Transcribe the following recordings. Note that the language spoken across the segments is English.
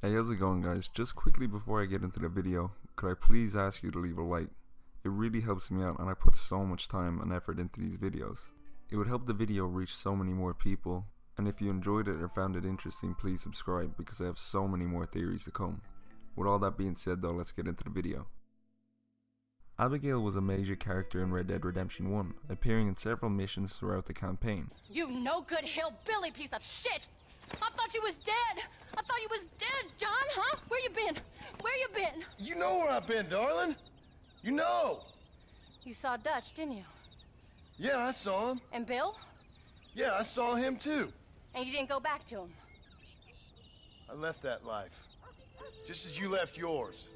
Hey, how's it going, guys? Just quickly before I get into the video, could I please ask you to leave a like? It really helps me out and I put so much time and effort into these videos. It would help the video reach so many more people, and if you enjoyed it or found it interesting, please subscribe because I have so many more theories to come. With all that being said though, let's get into the video. Abigail was a major character in Red Dead Redemption 1, appearing in several missions throughout the campaign. You no good hillbilly piece of shit! I thought you was dead! I thought you was dead, John, huh? Where you been? Where you been? You know where I've been, darling. You know. You saw Dutch, didn't you? Yeah, I saw him. And Bill? Yeah, I saw him too. And you didn't go back to him? I left that life. Just as you left yours.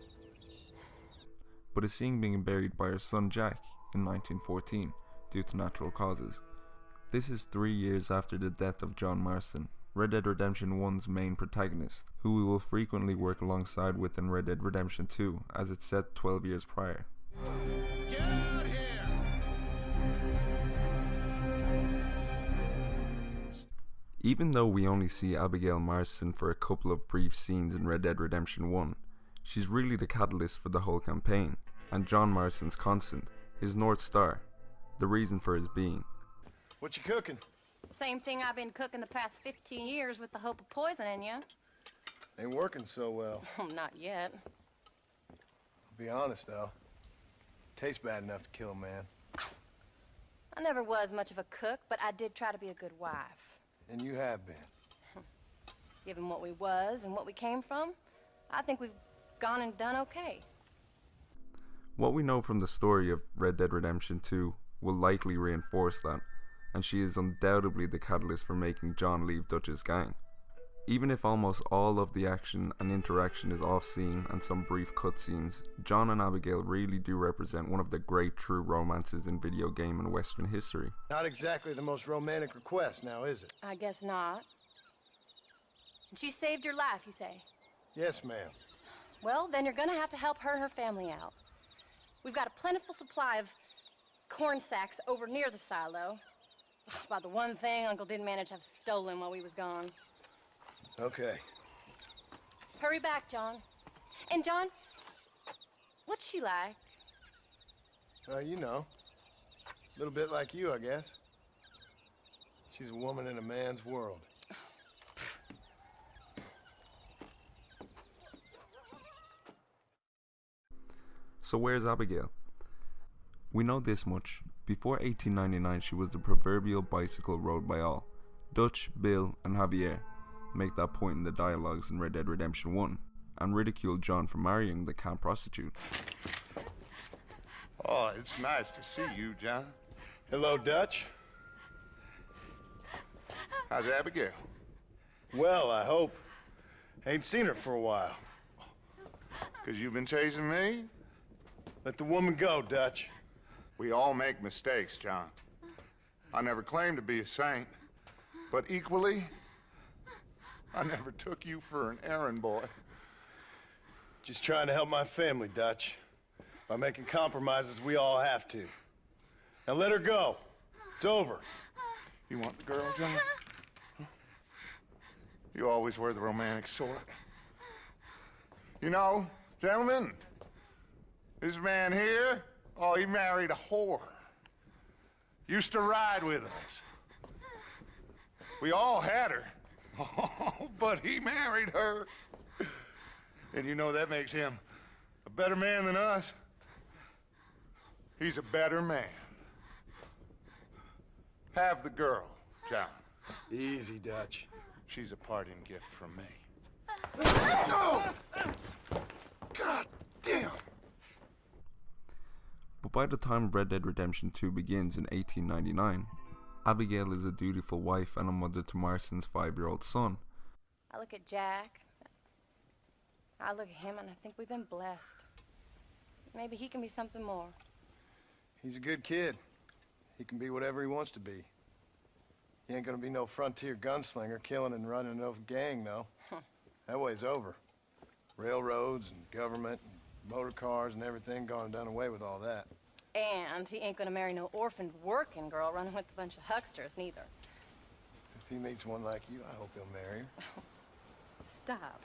But is seen being buried by her son Jack in 1914 due to natural causes. This is 3 years after the death of John Marston, Red Dead Redemption 1's main protagonist, who we will frequently work alongside with in Red Dead Redemption 2 as it's set 12 years prior. Get out here! Even though we only see Abigail Marston for a couple of brief scenes in Red Dead Redemption 1, she's really the catalyst for the whole campaign, and John Marston's constant, his North Star, the reason for his being. What you cooking? Same thing I've been cooking the past 15 years with the hope of poisoning you. Ain't working so well. Not yet. I'll be honest though. Tastes bad enough to kill a man. I never was much of a cook, but I did try to be a good wife. And you have been. Given what we was and what we came from, I think we've gone and done okay. What we know from the story of Red Dead Redemption 2 will likely reinforce that, and she is undoubtedly the catalyst for making John leave Dutch's gang. Even if almost all of the action and interaction is off-scene and some brief cutscenes, John and Abigail really do represent one of the great true romances in video game and Western history. Not exactly the most romantic request now, is it? I guess not. And she saved your life, you say? Yes, ma'am. Well, then you're gonna have to help her and her family out. We've got a plentiful supply of corn sacks over near the silo. About the one thing Uncle didn't manage to have stolen while we was gone. Okay. Hurry back, John. And John, what's she like? You know. A little bit like you, I guess. She's a woman in a man's world. So where's Abigail? We know this much. Before 1899 she was the proverbial bicycle rode by all. Dutch, Bill and Javier make that point in the dialogues in Red Dead Redemption 1 and ridicule John for marrying the camp prostitute. Oh, it's nice to see you, John. Hello, Dutch. How's Abigail? Well, I hope. Ain't seen her for a while. 'Cause you've been chasing me? Let the woman go, Dutch. We all make mistakes, John. I never claimed to be a saint, but equally, I never took you for an errand boy. Just trying to help my family, Dutch. By making compromises we all have to. Now let her go. It's over. You want the girl, John? You always were the romantic sort. You know, gentlemen, this man here, oh, he married a whore. Used to ride with us. We all had her. Oh, but he married her. And you know that makes him a better man than us. He's a better man. Have the girl, John. Easy, Dutch. She's a parting gift from me. No! God damn! But by the time Red Dead Redemption 2 begins in 1899, Abigail is a dutiful wife and a mother to Marston's 5-year-old son. I look at Jack. I look at him and I think we've been blessed. Maybe he can be something more. He's a good kid. He can be whatever he wants to be. He ain't gonna be no frontier gunslinger killing and running no gang, though. That way's over. Railroads and government and motor cars and everything gone and done away with all that. And he ain't gonna marry no orphaned working girl running with a bunch of hucksters, neither. If he meets one like you, I hope he'll marry her. Stop.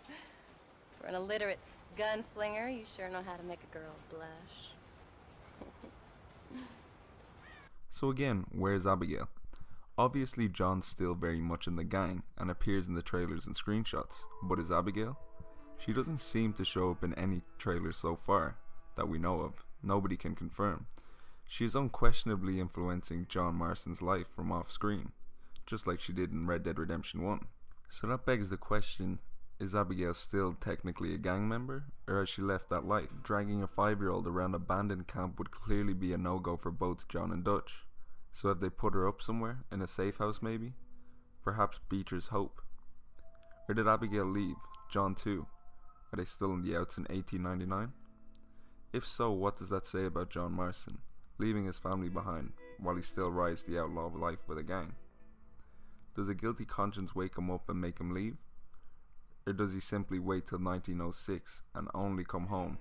For an illiterate gunslinger, you sure know how to make a girl blush. So again, where's Abigail? Obviously John's still very much in the gang and appears in the trailers and screenshots, but is Abigail? She doesn't seem to show up in any trailers so far that we know of. Nobody can confirm. She is unquestionably influencing John Marston's life from off screen, just like she did in Red Dead Redemption 1. So that begs the question, is Abigail still technically a gang member, or has she left that life? Dragging a 5-year-old around abandoned camp would clearly be a no-go for both John and Dutch. So have they put her up somewhere, in a safe house maybe? Perhaps Beecher's Hope? Or did Abigail leave? John too? Are they still in the outs in 1899? If so, what does that say about John Marston, leaving his family behind, while he still rides the outlaw life with a gang? Does a guilty conscience wake him up and make him leave? Or does he simply wait till 1906 and only come home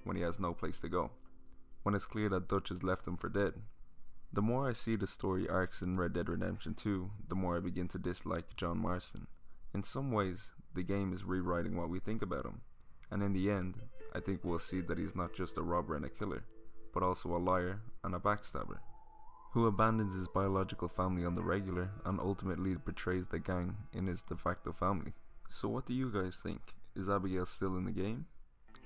when he has no place to go? When it's clear that Dutch has left him for dead? The more I see the story arcs in Red Dead Redemption 2, the more I begin to dislike John Marston. In some ways, the game is rewriting what we think about him, and in the end, I think we'll see that he's not just a robber and a killer, but also a liar and a backstabber, who abandons his biological family on the regular and ultimately betrays the gang in his de facto family. So what do you guys think? Is Abigail still in the game?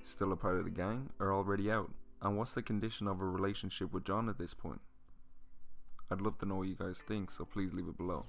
Still a part of the gang, or already out? And what's the condition of her relationship with John at this point? I'd love to know what you guys think, so please leave it below.